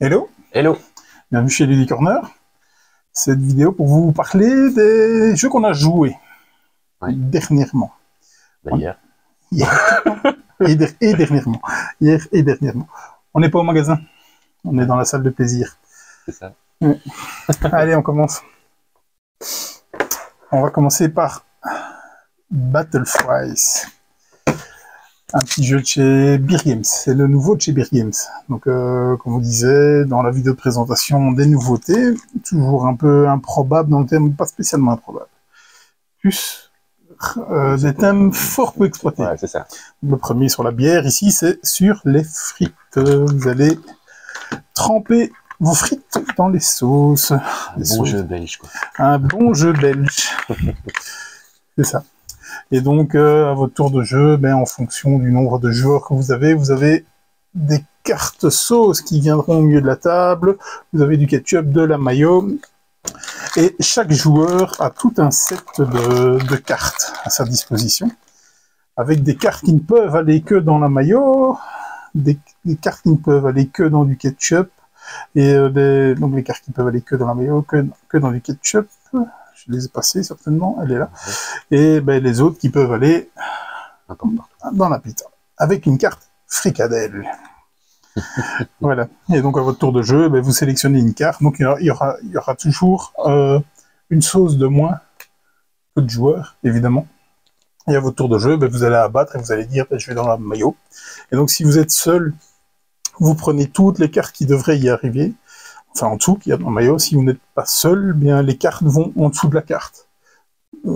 Hello, Hello. bienvenue chez Lily Corner. Cette vidéo pour vous parler des jeux qu'on a joués dernièrement. Hier. Et dernièrement. Hier et dernièrement. On n'est pas au magasin, on est dans la salle de plaisir. C'est ça. Ouais. Allez, on commence. On va commencer par Battle Fries. Un petit jeu de chez Beer Games. C'est le nouveau de chez Beer Games. Donc, comme on disait dans la vidéo de présentation, des nouveautés, toujours un peu improbables dans le thème, pas spécialement improbables. Plus des thèmes fort peu exploités. Ouais, c'est ça. Le premier sur la bière, ici, c'est sur les frites. Vous allez tremper vos frites dans les sauces. Un bon jeu belge, quoi. Un bon jeu belge. C'est ça. Et donc, à votre tour de jeu, en fonction du nombre de joueurs que vous avez des cartes sauces qui viendront au milieu de la table, vous avez du ketchup, de la mayo, et chaque joueur a tout un set de cartes à sa disposition, avec des cartes qui ne peuvent aller que dans la mayo, des cartes qui ne peuvent aller que dans du ketchup, et donc les cartes qui peuvent aller que dans la mayo, que dans du ketchup. Je les ai passées certainement, elle est là. Et les autres qui peuvent aller dans la pizza, avec une carte fricadelle. Voilà. Et donc à votre tour de jeu, vous sélectionnez une carte. Donc il y aura toujours une sauce de moins que de joueurs, évidemment. Et à votre tour de jeu, vous allez abattre et vous allez dire je vais dans la mayo. Et donc si vous êtes seul, vous prenez toutes les cartes qui devraient y arriver. Enfin, en dessous, qu'il y a dans le maillot. Si vous n'êtes pas seul, les cartes vont en dessous de la carte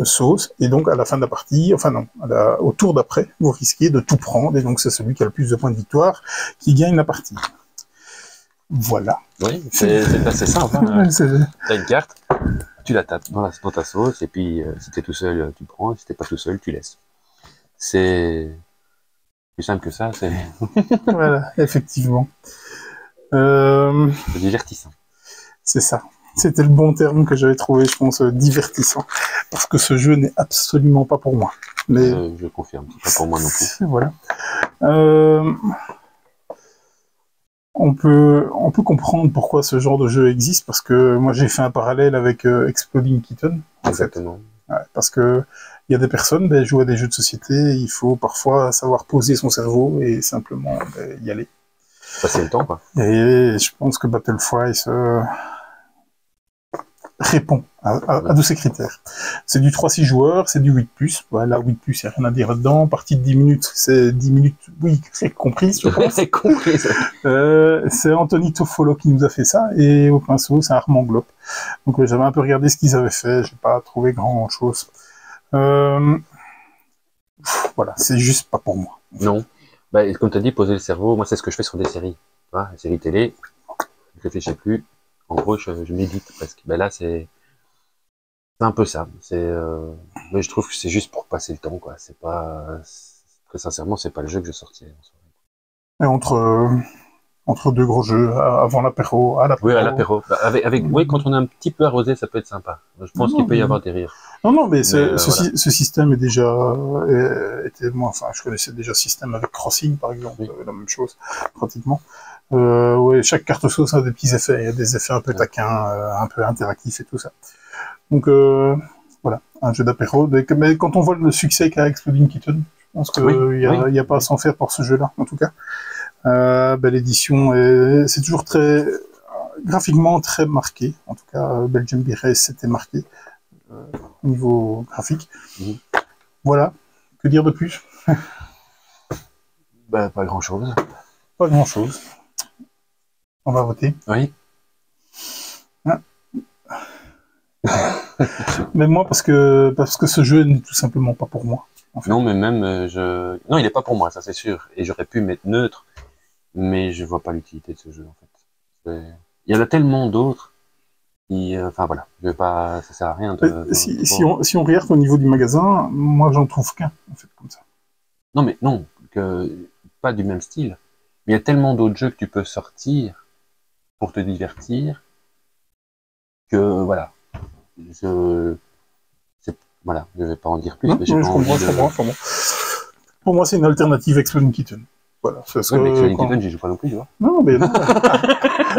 sauce, et donc à la fin de la partie, enfin non, au tour d'après, vous risquez de tout prendre, et donc c'est celui qui a le plus de points de victoire qui gagne la partie. Voilà. Oui, c'est assez simple. Hein. T'as une carte, tu la tapes dans ta sauce, et puis si t'es tout seul, tu prends, si t'es pas tout seul, tu laisses. C'est plus simple que ça, c'est... Voilà, effectivement. C'est divertissant. C'est ça. C'était le bon terme que j'avais trouvé, je pense, divertissant. Parce que ce jeu n'est absolument pas pour moi. Mais je confirme, c'est pas pour moi non plus. Voilà. On peut comprendre pourquoi ce genre de jeu existe, parce que moi j'ai fait un parallèle avec Exploding Kitten. Exactement. Ouais, parce que il y a des personnes, jouent à des jeux de société, il faut parfois savoir poser son cerveau et simplement y aller. Passer le temps, quoi. Et je pense que Battle Fries répond à tous ces critères. C'est du 3-6 joueurs, c'est du 8+. Voilà, 8+, il n'y a rien à dire là-dedans. Partie de 10 minutes, c'est 10 minutes, oui, c'est compris, je pense. C'est compris, ça. C'est Anthony Toffolo qui nous a fait ça, et au pinceau, c'est Armand Glop. Donc j'avais un peu regardé ce qu'ils avaient fait, j'ai pas trouvé grand-chose. Voilà, c'est juste pas pour moi. Non. Comme tu as dit, poser le cerveau, moi c'est ce que je fais sur des séries. Tu vois, les séries télé, je réfléchis plus. En gros, je médite presque. Là, c'est un peu ça. Mais je trouve que c'est juste pour passer le temps, quoi. C'est pas, très sincèrement, c'est pas le jeu que je sortirais. Et entre deux gros jeux, avant l'apéro, à l'apéro. Oui, à l'apéro. Oui, quand on est un petit peu arrosé, ça peut être sympa. Je pense qu'il peut y avoir des rires. Non, mais ce système est déjà... je connaissais déjà ce système avec Crossing, par exemple, la même chose, pratiquement. Chaque carte sauce a des petits effets, il y a des effets un peu taquins, un peu interactifs et tout ça. Donc, voilà, un jeu d'apéro. Mais quand on voit le succès qu'a Exploding Kitten, je pense qu'il n'y a pas à s'en faire pour ce jeu-là, en tout cas. L'édition, c'est toujours graphiquement très marqué. En tout cas, Belgium Beer Race, c'était marqué au niveau graphique. Voilà. Que dire de plus? Pas grand-chose. Pas grand-chose. On va voter. Oui. Hein. Mais moi, parce que ce jeu n'est tout simplement pas pour moi. En fait. Non, mais même, non, il n'est pas pour moi, ça c'est sûr. Et j'aurais pu mettre neutre, mais je vois pas l'utilité de ce jeu, en fait. Il y en a tellement d'autres. Enfin voilà, je vais pas, ça sert à rien. Si on regarde au niveau du magasin, moi j'en trouve qu'un, en fait, comme ça. Non, mais non, pas du même style. Mais il y a tellement d'autres jeux que tu peux sortir pour te divertir que voilà. Voilà, je vais pas en dire plus. Non, mais je comprends. Pour moi, c'est une alternative Exploding Kitten. Voilà. Mais Exploding Kitten, j'y joue pas non plus, tu vois. Non, mais non.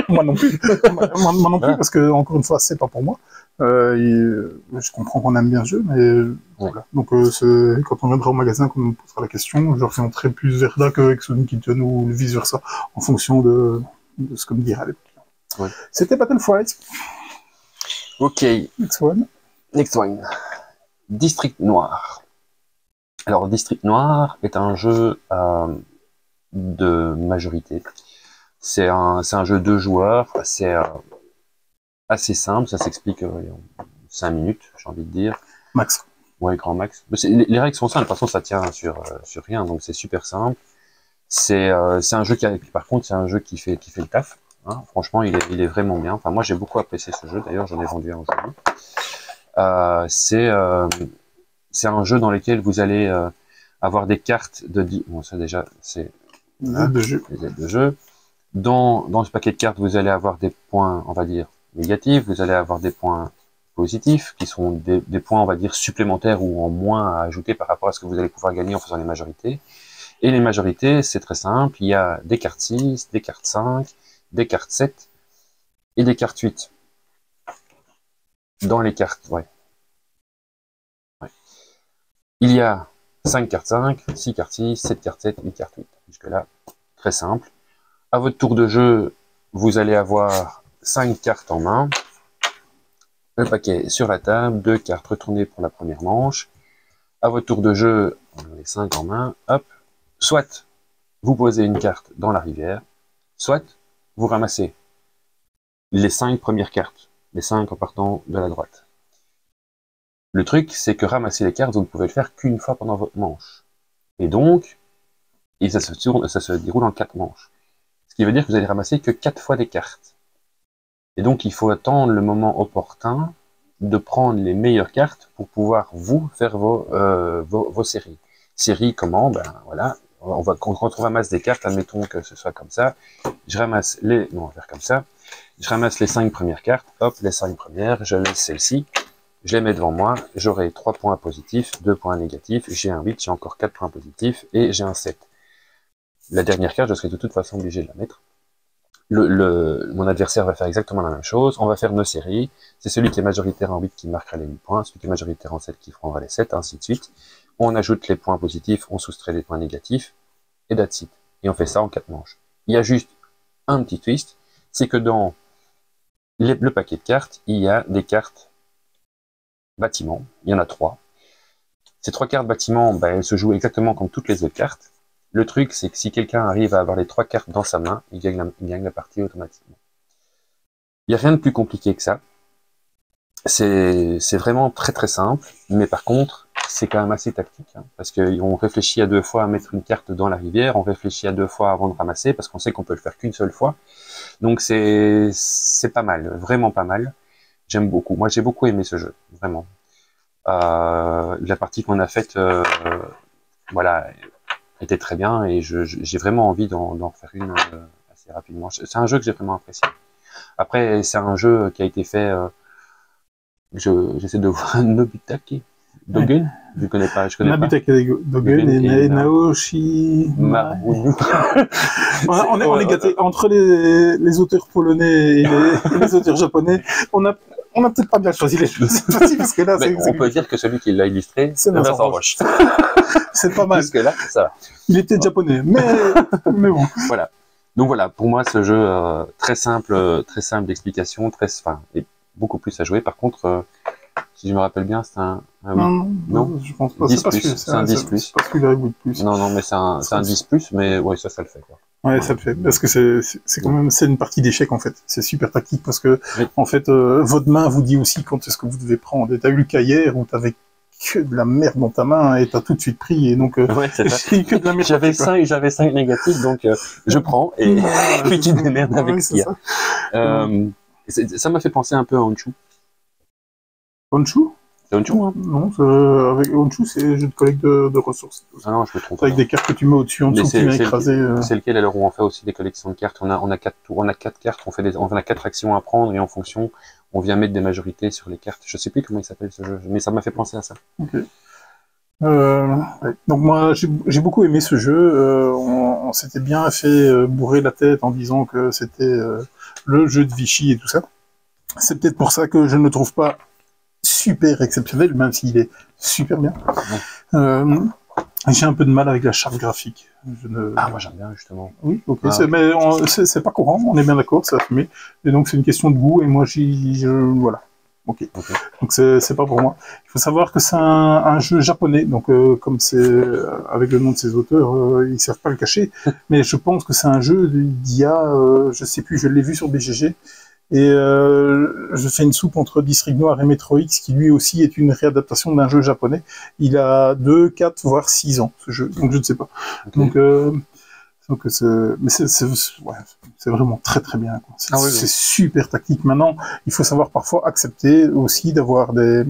Moi non plus. Moi non plus, Voilà. parce que, encore une fois, c'est pas pour moi. Je comprends qu'on aime bien le jeu, mais voilà. Donc, quand on viendra au magasin, qu'on nous posera la question, je orienterai plus vers là qu'avec Sonic Kitchen ou vice versa, en fonction de ce que me dira les clients. Ouais. C'était Battleflight. Ok, Next one. next one. District Noir. Alors, District Noir est un jeu de majorité. C'est un jeu de joueurs, c'est assez simple, ça s'explique en 5 minutes, j'ai envie de dire. Max. Ouais, grand max. Les règles sont simples, de toute façon ça tient sur rien, donc c'est super simple. C'est un jeu par contre, c'est un jeu qui fait le taf. Hein. Franchement, il est vraiment bien. Enfin, moi j'ai beaucoup apprécié ce jeu, d'ailleurs j'en ai vendu un aujourd'hui. C'est un jeu dans lequel vous allez avoir des cartes de... Bon, ça déjà, c'est... Les aides de jeu. Les aides de jeu. Dans ce paquet de cartes, vous allez avoir des points, on va dire, négatifs, vous allez avoir des points positifs, qui sont des points, on va dire, supplémentaires ou en moins à ajouter par rapport à ce que vous allez pouvoir gagner en faisant les majorités. Et les majorités, c'est très simple, il y a des cartes 6, des cartes 5, des cartes 7 et des cartes 8. Dans les cartes, ouais. Il y a 5 cartes 5, 6 cartes 6, 7 cartes 7, 8 cartes 8. Jusque-là, très simple. À votre tour de jeu, vous allez avoir 5 cartes en main, le paquet sur la table, 2 cartes retournées pour la première manche. À votre tour de jeu, on a les 5 en main, hop, soit vous posez une carte dans la rivière, soit vous ramassez les 5 premières cartes, les 5 en partant de la droite. Le truc, c'est que ramasser les cartes, vous ne pouvez le faire qu'une fois pendant votre manche. Et donc, ça se déroule en 4 manches. Ce qui veut dire que vous allez ramasser que 4 fois des cartes. Et donc, il faut attendre le moment opportun de prendre les meilleures cartes pour pouvoir, vous, faire vos séries. Séries, comment? Ben, voilà. Quand on ramasse des cartes, admettons que ce soit comme ça. Je ramasse les... Non, on va faire comme ça. Je ramasse les 5 premières cartes. Hop, les 5 premières. Je laisse celle-ci. Je les mets devant moi. J'aurai 3 points positifs, 2 points négatifs. J'ai un 8, j'ai encore 4 points positifs. Et j'ai un 7. La dernière carte, je serai de toute façon obligé de la mettre. Mon adversaire va faire exactement la même chose. On va faire nos séries. C'est celui qui est majoritaire en 8 qui marquera les 8 points, celui qui est majoritaire en 7 qui prendra les 7, ainsi de suite. On ajoute les points positifs, on soustrait les points négatifs, et that's it. Et on fait ça en 4 manches. Il y a juste un petit twist, c'est que dans le paquet de cartes, il y a des cartes bâtiments. Il y en a 3. Ces 3 cartes bâtiments, ben, elles se jouent exactement comme toutes les autres cartes. Le truc, c'est que si quelqu'un arrive à avoir les 3 cartes dans sa main, il gagne la partie automatiquement. Il n'y a rien de plus compliqué que ça. C'est vraiment très très simple, mais par contre, c'est quand même assez tactique, hein, parce qu'on réfléchit à 2 fois à mettre une carte dans la rivière, on réfléchit à 2 fois avant de ramasser, parce qu'on sait qu'on peut le faire qu'une seule fois. Donc c'est pas mal, vraiment pas mal. J'aime beaucoup. Moi, j'ai beaucoup aimé ce jeu, vraiment. La partie qu'on a faite, voilà, était très bien et j'ai vraiment envie d'en refaire une assez rapidement. C'est un jeu que j'ai vraiment apprécié. Après, c'est un jeu qui a été fait, j'essaie de voir Nobutake Dogen, je connais pas, je connais pas. Nobutake Dogen et Naoshi Maruno. on est gâtés entre les auteurs polonais et les auteurs japonais. On a peut-être pas bien choisi les choses. Parce que là, on peut dire que celui qui l'a illustré, c'est Vincent Roche. C'est pas mal. Parce que là, ça va. Il était japonais, mais bon. Voilà. Donc voilà, pour moi, ce jeu très simple d'explication, et beaucoup plus à jouer. Par contre, si je me rappelle bien, c'est un... Non, je pense pas. 10 plus. C'est un 10 plus. C'est parce qu'il a de plus. Non, mais c'est un 10 plus, mais ouais, ça le fait, quoi. Ouais, ça le fait. Parce que c'est quand même, c'est une partie d'échec, en fait. C'est super tactique parce que, oui. En fait, votre main vous dit aussi quand est-ce que vous devez prendre. Et t'as eu le cas hier où t'avais que de la merde dans ta main et t'as tout de suite pris et donc ouais, c'est ça. que de la merde. J'avais 5 négatifs, donc je prends et puis tu te démerdes avec ce qu'il y a. Ça m'a fait penser un peu à Honshu. Honshu? C'est Honshu, hein? Non, avec Honshu, c'est jeu de collecte de ressources. Ah non, je me trompe. Avec des cartes que tu mets au-dessus, en dessous, que tu viens écraser. C'est lequel alors où on fait aussi des collections de cartes. On a 4 tours, on a 4 cartes, on a 4 actions à prendre et en fonction, on vient mettre des majorités sur les cartes. Je sais plus comment il s'appelle ce jeu, mais ça m'a fait penser à ça. Okay. Ouais. Donc moi, j'ai beaucoup aimé ce jeu. On s'était bien fait bourrer la tête en disant que c'était le jeu de Vichy et tout ça. C'est peut-être pour ça que je ne le trouve pas super exceptionnel, même s'il est super bien. Euh, j'ai un peu de mal avec la charte graphique. Ah, moi j'aime bien justement. Oui, ok. Ah, Mais c'est pas courant, on est bien d'accord, ça a fumé. Et donc c'est une question de goût, et moi voilà. Ok. Donc c'est pas pour moi. Il faut savoir que c'est un jeu japonais, donc comme c'est avec le nom de ses auteurs, ils savent pas le cacher. Mais je pense que c'est un jeu d'il y a, je sais plus, je l'ai vu sur BGG. Et je fais une soupe entre District Noir et Metro X, qui lui aussi est une réadaptation d'un jeu japonais. Il a 2, 4, voire 6 ans, ce jeu, donc je ne sais pas. Okay. Donc mais ouais, c'est vraiment très très bien. C'est super tactique. Maintenant, il faut savoir parfois accepter aussi d'avoir des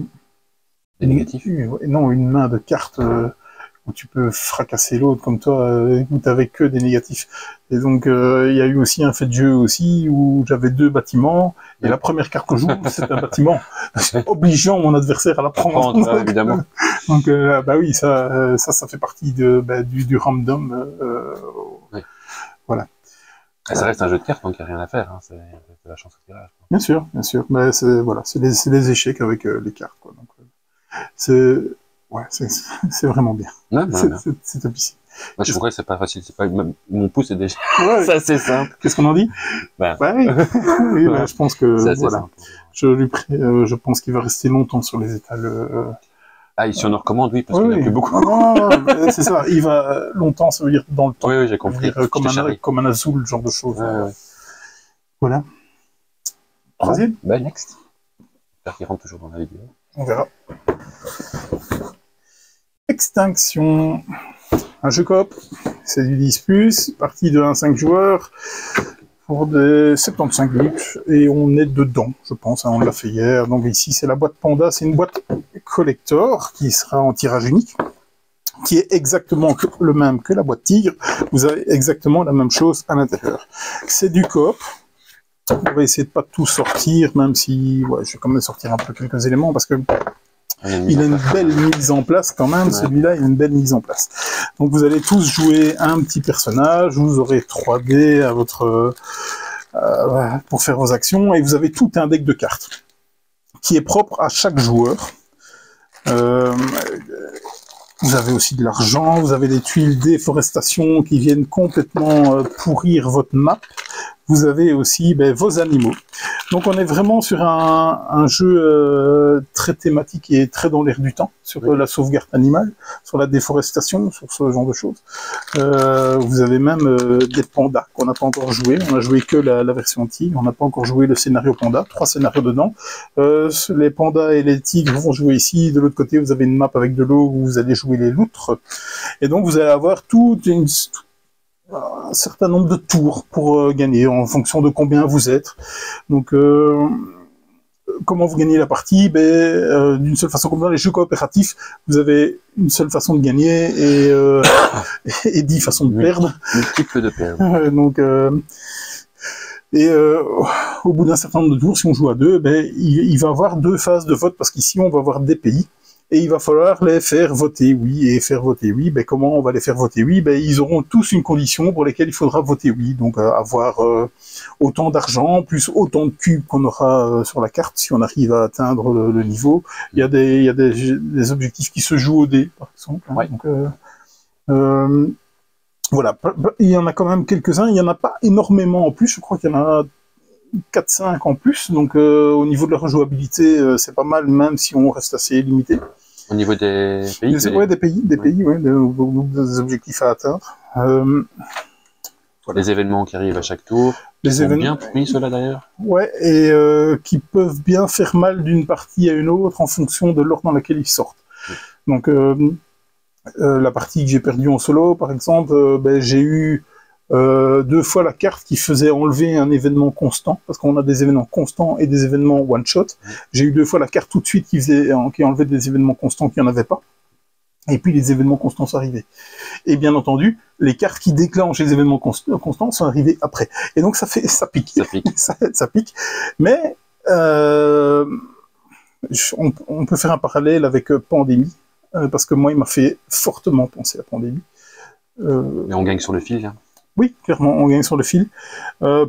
négatifs. Non, une main de cartes où tu peux fracasser l'autre comme toi, où t'avais que des négatifs. Et donc, il y a eu aussi un fait de jeu aussi où j'avais 2 bâtiments, et la première carte que je joue, c'est un bâtiment, obligeant mon adversaire à la prendre. Donc, évidemment. Donc, bah oui, ça fait partie du random. Oui. Voilà. Ça reste un jeu de cartes, donc il n'y a rien à faire. Hein. C'est la chance au tirage. Bien sûr, bien sûr. Mais c'est les échecs avec les cartes. Quoi. Donc, c'est vraiment bien. Ouais, c'est topissime. Moi, je trouve que c'est pas facile. C'est pas mon pouce est déjà. Ouais. C'est assez simple. Qu'est-ce qu'on en dit? Ben. Oui, ben, je pense que voilà. Simple. Je pense qu'il va rester longtemps sur les étals. Ah, il s'en recommande, oui, parce qu'il n'y en a plus beaucoup. C'est ça. Il va longtemps, ça veut dire dans le temps. Oui, j'ai compris. Comme un Azul, genre de choses. Ouais. Voilà. Troisième. Ben, next. J'espère qu'il rentre toujours dans la vidéo. On verra. Extinction. Un jeu coop. C'est du 10+, partie de 1 à 5 joueurs. Pour des 75 minutes, et on est dedans, je pense, hein, on l'a fait hier. Donc ici, c'est la boîte Panda, c'est une boîte collector qui sera en tirage unique, qui est exactement le même que la boîte Tigre. Vous avez exactement la même chose à l'intérieur. C'est du coop. On va essayer de pas tout sortir, même si je vais quand même sortir un peu quelques éléments, parce que il a une belle mise en place quand même, celui-là, il a une belle mise en place. Donc vous allez tous jouer un petit personnage, vous aurez 3 dés à votre pour faire vos actions, et vous avez tout un deck de cartes qui est propre à chaque joueur. Vous avez aussi de l'argent, vous avez des tuiles déforestation qui viennent complètement pourrir votre map. Vous avez aussi vos animaux. Donc on est vraiment sur un jeu très thématique et très dans l'air du temps, sur la sauvegarde animale, sur la déforestation, sur ce genre de choses. Vous avez même des pandas qu'on n'a pas encore joué. On a joué que la version tigre, on n'a pas encore joué le scénario panda, 3 scénarios dedans. Les pandas et les tigres vont jouer ici. De l'autre côté, vous avez une map avec de l'eau où vous allez jouer les loutres. Et donc vous allez avoir un certain nombre de tours pour gagner en fonction de combien vous êtes. Donc, comment vous gagnez la partie? D'une seule façon, comme dans les jeux coopératifs, vous avez une seule façon de gagner et 10 façons de perdre. Multiple de perdre. Donc, au bout d'un certain nombre de tours, si on joue à 2, il va y avoir 2 phases de vote, parce qu'ici, on va avoir des pays. Et il va falloir les faire voter oui. Et faire voter oui, comment on va les faire voter oui? Ils auront tous une condition pour lesquelles il faudra voter oui. Donc avoir autant d'argent, plus autant de cubes qu'on aura sur la carte, si on arrive à atteindre le niveau. Il y a des objectifs qui se jouent au dé, par exemple. Hein. Donc, voilà, il y en a quand même quelques-uns. Il n'y en a pas énormément en plus. Je crois qu'il y en a 4-5 en plus. Donc au niveau de la rejouabilité, c'est pas mal, même si on reste assez limité. Au niveau des pays? Des pays, des objectifs à atteindre. Les événements qui arrivent à chaque tour. Ils sont bien pourris, ceux-là, d'ailleurs. Ouais, et qui peuvent bien faire mal d'une partie à une autre en fonction de l'ordre dans lequel ils sortent. Donc, la partie que j'ai perdue en solo, par exemple, j'ai eu 2 fois la carte qui faisait enlever un événement constant, parce qu'on a des événements constants et des événements one-shot. J'ai eu 2 fois la carte tout de suite qui enlevait des événements constants qu'il n'y en avait pas. Et puis les événements constants sont arrivés. Et bien entendu, les cartes qui déclenchent les événements constants sont arrivées après. Et donc ça pique. Ça pique. Mais on peut faire un parallèle avec Pandémie. parce que moi, il m'a fait fortement penser à Pandémie. Mais on gagne sur le fil, hein. Oui, clairement, on gagne sur le fil.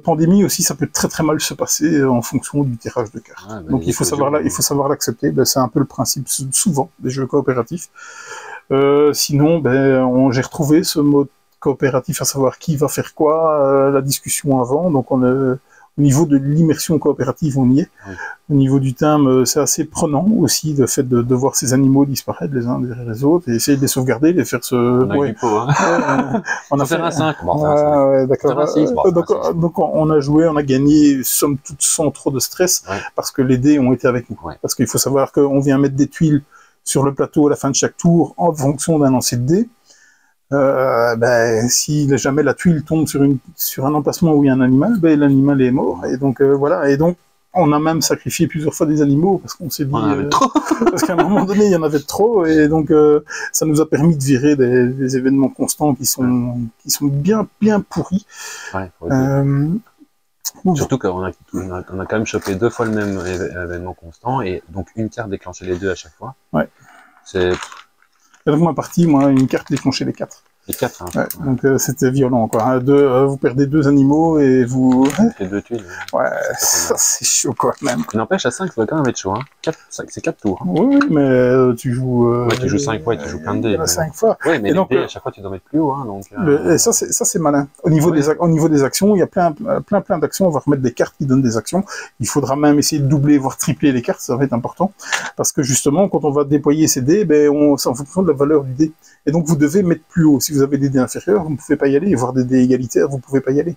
Pandémie aussi, ça peut très très mal se passer en fonction du tirage de cartes. Ouais, Donc il faut savoir l'accepter. Ben, c'est un peu le principe souvent des jeux coopératifs. Sinon, j'ai retrouvé ce mode coopératif, à savoir qui va faire quoi, la discussion avant. Donc au niveau de l'immersion coopérative, on y est. Oui. Au niveau du thème, c'est assez prenant aussi, le fait de voir ces animaux disparaître les uns derrière les autres et essayer de les sauvegarder, les faire se... On a eu du pot, hein. On a fait un 5. Bon, d'accord. un 6. Bon, Donc on a joué, on a gagné, somme toute sans trop de stress, ouais. parce que les dés ont été avec nous. Ouais. Parce qu'il faut savoir qu'on vient mettre des tuiles sur le plateau à la fin de chaque tour en fonction d'un lancer de dés. Si jamais la tuile tombe sur un emplacement où il y a un animal, l'animal est mort. Et donc voilà. Et donc on a même sacrifié plusieurs fois des animaux parce qu'on s'est dit parce qu'à un moment donné il y en avait trop et donc ça nous a permis de virer des événements constants qui sont bien pourris. Ouais, surtout qu'on a quand même chopé 2 fois le même événement constant et donc une carte déclenchait les 2 à chaque fois. Ouais. C'est... Et donc ma partie, une carte déclenchait les 4. Les 4, hein. Ouais, donc c'était violent, quoi. Vous perdez 2 animaux et vous... Les 2 tuiles. Ouais, ça c'est chaud, quoi, même. N'empêche, à 5, ça va quand même être chaud, hein. 5, c'est 4 tours. Hein. Oui, mais tu joues... ouais, tu joues 5 fois et tu joues plein de dés. 5 fois. Oui, mais et donc, dés, à chaque fois, tu dois mettre plus haut, hein, donc... Et ça c'est malin. Au niveau des actions, il y a plein d'actions. On va remettre des cartes qui donnent des actions. Il faudra même essayer de doubler, voire tripler les cartes, ça va être important. Parce que justement, quand on va déployer ces dés, c'est en fonction de la valeur du dé. Et donc vous devez mettre plus haut. Si vous avez des dés inférieurs, vous ne pouvez pas y aller. Voire des dés égalitaires, vous ne pouvez pas y aller.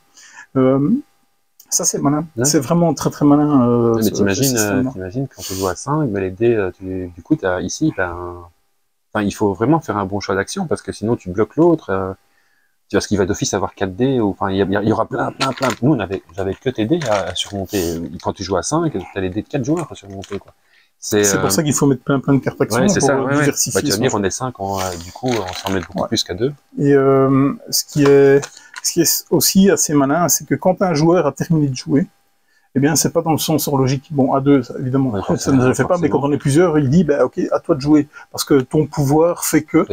Ça c'est malin. Ouais. C'est vraiment très très malin. Mais t'imagines quand tu joues à 5, les dés, du coup, ici, il faut vraiment faire un bon choix d'action parce que sinon tu bloques l'autre. Parce qu'il va d'office avoir 4 dés. Il y aura plein. Nous, j'avais que tes dés à surmonter. Quand tu joues à 5, tu as les dés de 4 joueurs à surmonter, quoi. C'est pour ça qu'il faut mettre plein de cartes action pour diversifier. Tu vas dire, on est 5, du coup, on s'en met beaucoup plus qu'à 2. Et ce qui est aussi assez malin, c'est que quand un joueur a terminé de jouer, eh bien, c'est pas dans le sens horlogique. Bon, à 2, évidemment, ça ne le fait pas, mais quand on est plusieurs, il dit, ok, à toi de jouer. Parce que ton pouvoir fait que,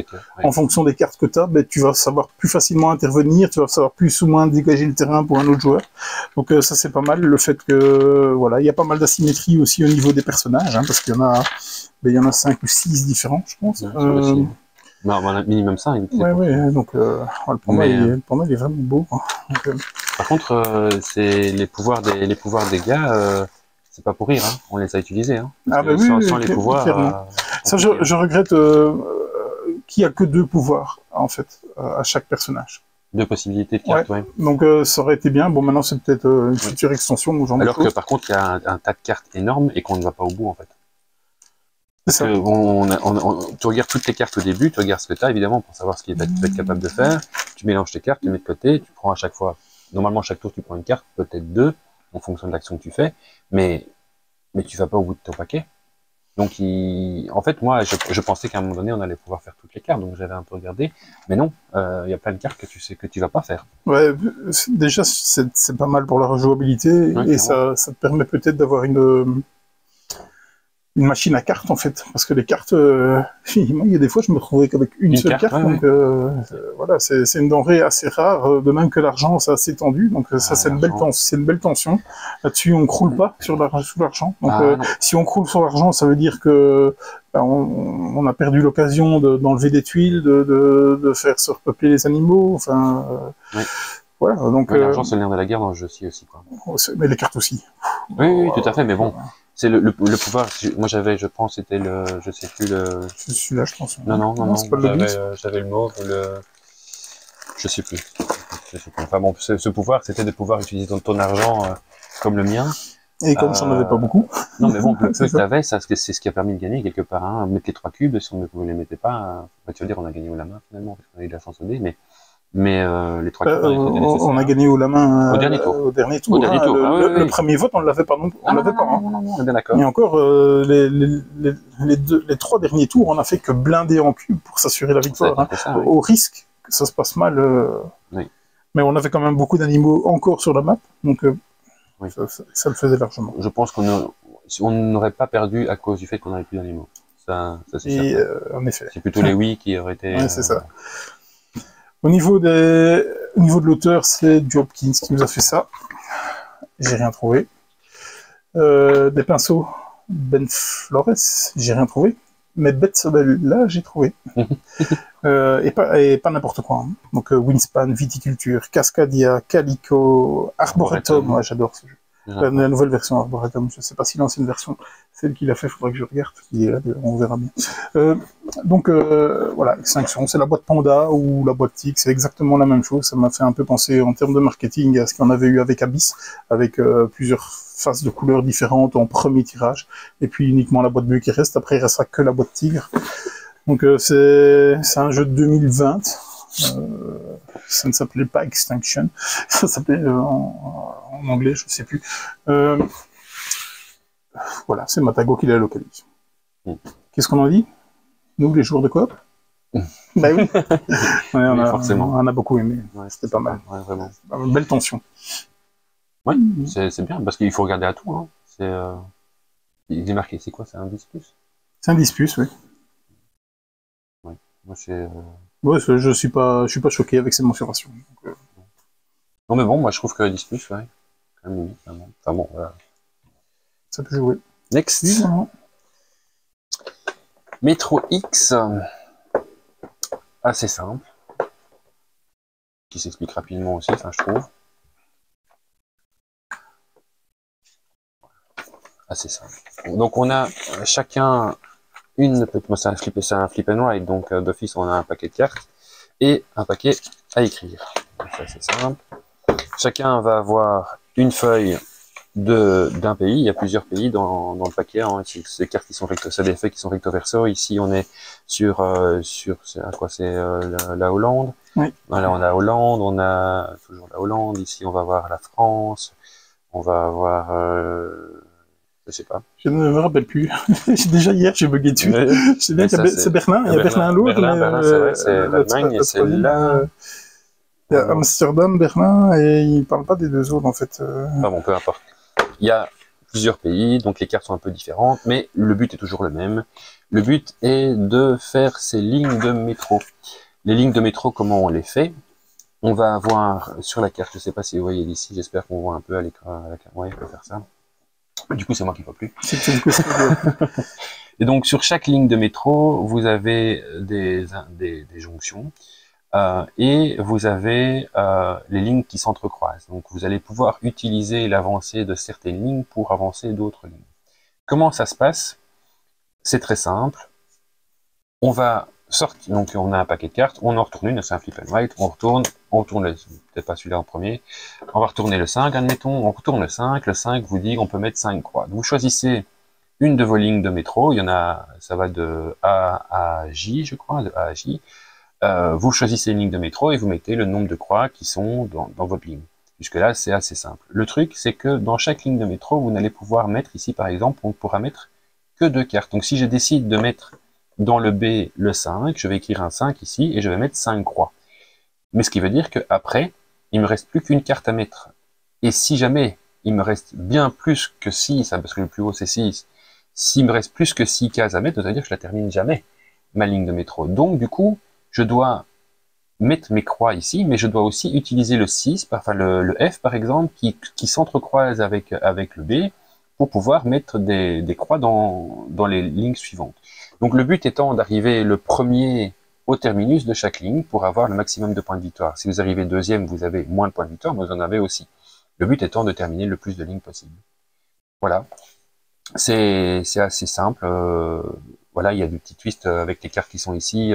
en fonction des cartes que tu as, tu vas savoir plus facilement intervenir, tu vas savoir plus ou moins dégager le terrain pour un autre joueur. Donc, ça, c'est pas mal. Le fait que, il y a pas mal d'asymétrie aussi au niveau des personnages, hein, parce qu'il y en a 5 ou 6 différents, je pense. On a minimum 5. Ouais, donc le panda, il est vraiment beau. Hein. Donc, par contre, c'est les pouvoirs des gars, c'est pas pour rire, hein. On les a utilisés. Hein. Sans les pouvoirs. Ça, je regrette qu'il n'y a que 2 pouvoirs, en fait, à chaque personnage. 2 possibilités de cartes, ouais. Donc ça aurait été bien. Bon, maintenant, c'est peut-être une future extension ou genre de choses. Alors que par contre, il y a un tas de cartes énormes et qu'on ne va pas au bout, en fait. Parce que tu regardes toutes tes cartes au début, tu regardes ce que tu as, évidemment, pour savoir ce que tu vas être capable de faire. Tu mélanges tes cartes, tu mets de côté, tu prends à chaque fois. Normalement, chaque tour, tu prends une carte, peut-être 2, en fonction de l'action que tu fais, mais tu vas pas au bout de ton paquet. Donc, en fait, moi, je pensais qu'à un moment donné, on allait pouvoir faire toutes les cartes, donc j'avais un peu regardé, mais non, il y a plein de cartes que tu sais que tu vas pas faire. Ouais, déjà, c'est pas mal pour la rejouabilité, et ça te permet peut-être d'avoir une machine à cartes, en fait, parce que les cartes, il y a des fois, je me retrouvais qu'avec une seule carte, donc voilà, c'est une denrée assez rare, de même que l'argent, c'est assez tendu, donc ça, c'est une belle tension. Là-dessus, on croule pas sur l'argent, donc si on croule sur l'argent, ça veut dire que on a perdu l'occasion d'enlever des tuiles, de faire se repeupler les animaux, enfin... Voilà, donc... l'argent, c'est le nerf de la guerre dans le jeu aussi, quoi. Mais les cartes aussi. Oui, tout à fait, mais bon... C'est le pouvoir. Moi, je pense, c'était je sais plus le. C'est celui-là, je pense. Non. J'avais le mauve, je sais plus. Enfin bon, ce pouvoir, c'était de pouvoir utiliser ton argent comme le mien. Et comme j'en avais pas beaucoup. Non, mais bon, le peu que t'avais, c'est ce qui a permis de gagner quelque part. Hein. Mettre les 3 cubes, si on ne les mettait pas, tu veux dire, on a gagné au la main finalement, parce qu'on a eu de la chance au dé, mais les 3 cubes, on a gagné au la main au dernier tour. Le premier vote, on l'avait pas non plus. Non, on est bien d'accord. Et encore, les 3 derniers tours, on a fait que blinder en cube pour s'assurer la victoire. Au risque que ça se passe mal. Mais on avait quand même beaucoup d'animaux encore sur la map, donc ça le faisait largement. Je pense qu'on n'aurait pas perdu à cause du fait qu'on n'avait plus d'animaux. ça c'est Et certain. en effet. C'est plutôt les oui qui auraient été... Ouais, c'est ça. Au niveau de l'auteur, c'est Hopkins qui nous a fait ça. J'ai rien trouvé. Des pinceaux, Ben Flores, j'ai rien trouvé. Mais Beth Sobel, là, j'ai trouvé. Et pas n'importe quoi. Hein. Donc, Winspan, Viticulture, Cascadia, Calico, Arboretum. Ouais, j'adore ce jeu. La nouvelle version Arboretum, je ne sais pas si l'ancienne version, celle qu'il a fait, il faudra que je regarde. On verra bien. Donc, voilà, Extinction, c'est la boîte Panda ou la boîte Tic, c'est exactement la même chose. Ça m'a fait un peu penser en termes de marketing à ce qu'on avait eu avec Abyss, avec plusieurs faces de couleurs différentes en premier tirage, et puis uniquement la boîte bleue qui reste. Après, il restera que la boîte Tigre. Donc, c'est un jeu de 2020. Ça ne s'appelait pas Extinction, ça s'appelait en anglais, je ne sais plus. Voilà, c'est Matago qui la localise. Qu'est-ce qu'on en dit, nous, les joueurs de coop? Bah oui, ouais, forcément. On a beaucoup aimé, ouais, c'était pas mal. Ouais, vraiment. Belle tension. Ouais, c'est bien, parce qu'il faut regarder à tout. Hein. Il est marqué, c'est quoi? C'est un 10+. C'est un 10+, oui. Ouais, moi c'est... Ouais, je suis pas choqué avec ces mensurations. Donc, non mais bon, moi je trouve que 10+, ouais. Quand même limite, vraiment. Enfin bon, voilà. Ça peut jouer. Next. Oui, non. Metro X. Assez simple. Qui s'explique rapidement aussi, enfin je trouve. Assez simple. Donc on a chacun une petite... Moi c'est un flip and write, donc d'office on a un paquet de cartes et un paquet à écrire. Ça c'est simple. Chacun va avoir une feuille d'un pays. Il y a plusieurs pays dans le paquet. Hein. Ces cartes qui sont c'est des feuilles qui sont recto verso. Ici on est sur quoi, c'est la Hollande. Oui. Là on a Hollande, on a toujours la Hollande. Ici on va voir la France. On va avoir je sais pas. Je ne me rappelle plus. Déjà hier, j'ai bugué dessus. C'est bien qu'il c'est Berlin. Il y a Berlin l'autre. Berlin, c'est vrai, c'est l'Allemagne et c'est là. Il y a Amsterdam, Berlin, et ils ne parlent pas des deux autres, en fait. Enfin bon, peu importe. Il y a plusieurs pays, donc les cartes sont un peu différentes, mais le but est toujours le même. Le but est de faire ces lignes de métro. Les lignes de métro, comment on les fait? On va avoir sur la carte, je ne sais pas si vous voyez ici, j'espère qu'on voit un peu à l'écran. Ouais, je peux faire ça. Du coup, c'est moi qui ne vois plus. Et donc, sur chaque ligne de métro, vous avez des jonctions. Et vous avez les lignes qui s'entrecroisent. Donc vous allez pouvoir utiliser l'avancée de certaines lignes pour avancer d'autres lignes. Comment ça se passe? C'est très simple. On va sortir, donc on a un paquet de cartes, on en retourne une, c'est un flip and write, on retourne peut-être pas celui-là en premier, on va retourner le 5, admettons, on retourne le 5 vous dit qu'on peut mettre 5 croix. Donc vous choisissez une de vos lignes de métro, il y en a, ça va de A à J, je crois, de A à J. Vous choisissez une ligne de métro et vous mettez le nombre de croix qui sont dans votre ligne. Jusque-là, c'est assez simple. Le truc, c'est que dans chaque ligne de métro, vous n'allez pouvoir mettre ici, par exemple, on ne pourra mettre que 2 cartes. Donc si je décide de mettre dans le B le 5, je vais écrire un 5 ici et je vais mettre 5 croix. Mais ce qui veut dire qu'après, il me reste plus qu'une carte à mettre. Et si jamais il me reste bien plus que 6, parce que le plus haut c'est 6, s'il me reste plus que 6 cases à mettre, ça veut dire que je la termine jamais, ma ligne de métro. Donc du coup, je dois mettre mes croix ici, mais je dois aussi utiliser le 6, enfin le F par exemple, qui s'entrecroise avec le B, pour pouvoir mettre des croix dans les lignes suivantes. Donc le but étant d'arriver le premier au terminus de chaque ligne pour avoir le maximum de points de victoire. Si vous arrivez deuxième, vous avez moins de points de victoire, mais vous en avez aussi. Le but étant de terminer le plus de lignes possible. Voilà. C'est assez simple. Voilà, il y a des petits twists avec les cartes qui sont ici.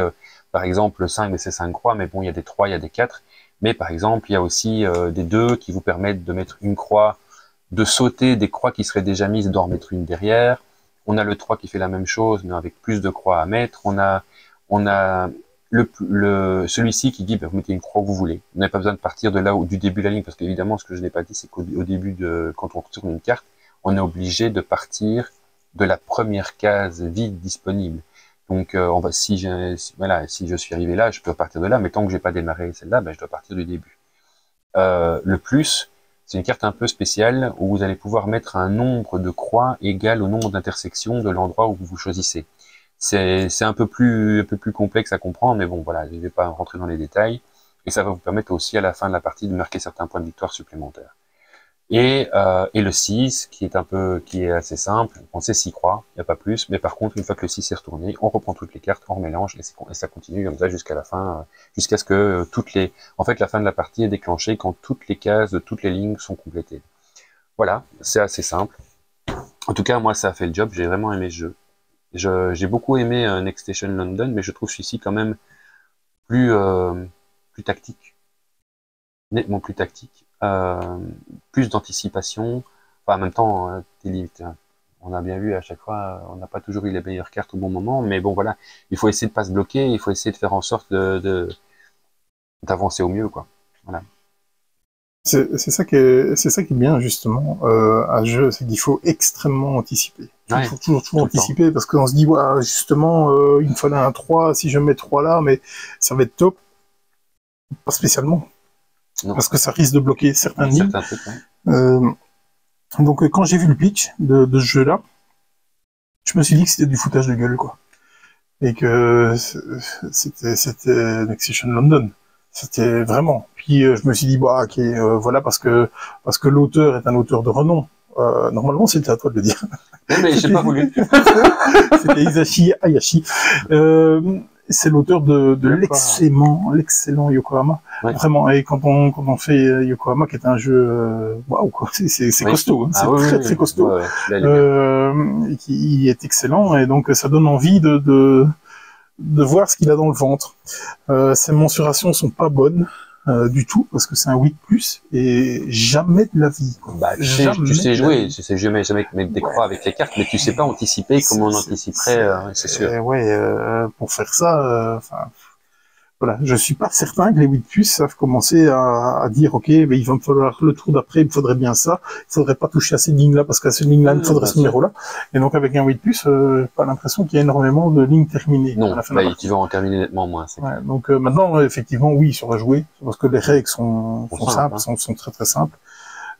Par exemple, le 5, c'est 5 croix, mais bon, il y a des 3, il y a des 4. Mais par exemple, il y a aussi des 2 qui vous permettent de mettre une croix, de sauter des croix qui seraient déjà mises, d'en remettre une derrière. On a le 3 qui fait la même chose, mais avec plus de croix à mettre. On a celui-ci qui dit, bah, vous mettez une croix où vous voulez. Vous n'avez pas besoin de partir de là où, du début de la ligne, parce qu'évidemment, ce que je n'ai pas dit, c'est qu'au début quand on tourne une carte, on est obligé de partir de la première case vide disponible. Donc, si je suis arrivé là, je peux partir de là, mais tant que j'ai pas démarré celle-là, ben, je dois partir du début. Le plus, c'est une carte un peu spéciale où vous allez pouvoir mettre un nombre de croix égal au nombre d'intersections de l'endroit où vous choisissez. C'est un peu plus complexe à comprendre, mais bon, voilà, je ne vais pas rentrer dans les détails. Et ça va vous permettre aussi à la fin de la partie de marquer certains points de victoire supplémentaires. Et le 6, qui est assez simple, on sait s'y croire, il n'y a pas plus, mais par contre, une fois que le 6 est retourné, on reprend toutes les cartes, on remélange, et ça continue comme ça jusqu'à la fin, jusqu'à ce que en fait, la fin de la partie est déclenchée quand toutes les cases de toutes les lignes sont complétées. Voilà, c'est assez simple. En tout cas, moi, ça a fait le job, j'ai vraiment aimé ce jeu. J'ai beaucoup aimé Next Station London, mais je trouve celui-ci quand même plus, plus tactique, nettement plus tactique, plus d'anticipation. Enfin, en même temps, on a bien vu à chaque fois, on n'a pas toujours eu les meilleures cartes au bon moment, mais bon voilà, il faut essayer de pas se bloquer, il faut essayer de faire en sorte d'avancer au mieux, quoi. Voilà. C'est ça qui est bien justement à ce jeu, c'est qu'il faut extrêmement anticiper. Il faut toujours anticiper parce qu'on se dit ouais, justement il me fallait un 3, si je mets 3 là, mais ça va être top. Pas spécialement. Non. Parce que ça risque de bloquer certaines lignes. Donc quand j'ai vu le pitch de ce jeu-là, je me suis dit que c'était du foutage de gueule, quoi. Et que c'était Next Station London. C'était vraiment. Puis je me suis dit bah ok, voilà, parce que l'auteur est un auteur de renom. Normalement c'était à toi de le dire. Mais j'ai pas voulu. C'était Hisashi Hayashi. C'est l'auteur de l'excellent Yokohama. Ouais. Vraiment, et quand on fait Yokohama, qui est un jeu, waouh, quoi, c'est costaud, hein, c'est très costaud, et qui est excellent, et donc ça donne envie de voir ce qu'il a dans le ventre. Ses mensurations sont pas bonnes. Du tout, parce que c'est un 8+, et jamais de la vie. Bah, tu sais jouer, tu sais jamais mettre des croix avec les cartes, mais tu sais pas anticiper comme on anticiperait, c'est sûr. Pour faire ça, voilà, je suis pas certain que les 8+ savent commencer à dire ok, mais il va me falloir le tour d'après, il me faudrait bien ça, il faudrait pas toucher à ces lignes-là parce qu'à ces lignes-là il me faudrait ce numéro-là. Et donc avec un 8+, j'ai pas l'impression qu'il y a énormément de lignes terminées. Non, à la fin tu vas en terminer nettement moins. Ouais, donc maintenant effectivement oui, ça va jouer parce que les règles sont simples, sont très très simples.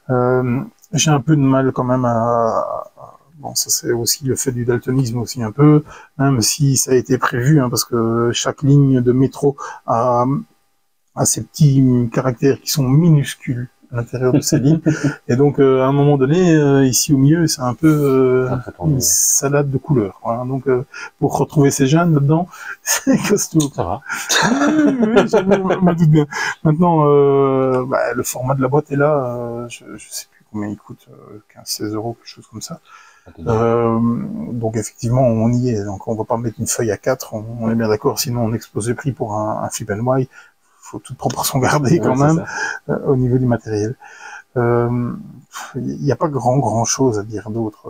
J'ai un peu de mal quand même bon, ça c'est aussi le fait du daltonisme aussi un peu, même si ça a été prévu, hein, parce que chaque ligne de métro a ces petits caractères qui sont minuscules à l'intérieur de ces lignes, et donc à un moment donné, ici au milieu, c'est un peu une salade de couleurs. Voilà. Donc pour retrouver ces jeunes là-dedans, c'est costaud. Ça va. Oui, je me doute bien. Maintenant, le format de la boîte est là, je sais plus combien il coûte, 15-16 euros, quelque chose comme ça. Donc effectivement on y est, donc on va pas mettre une feuille à 4, on est bien d'accord, sinon on explose le prix pour un flip and buy. Faut toute proportion garder quand même au niveau du matériel. Il n'y a pas grand chose à dire d'autre.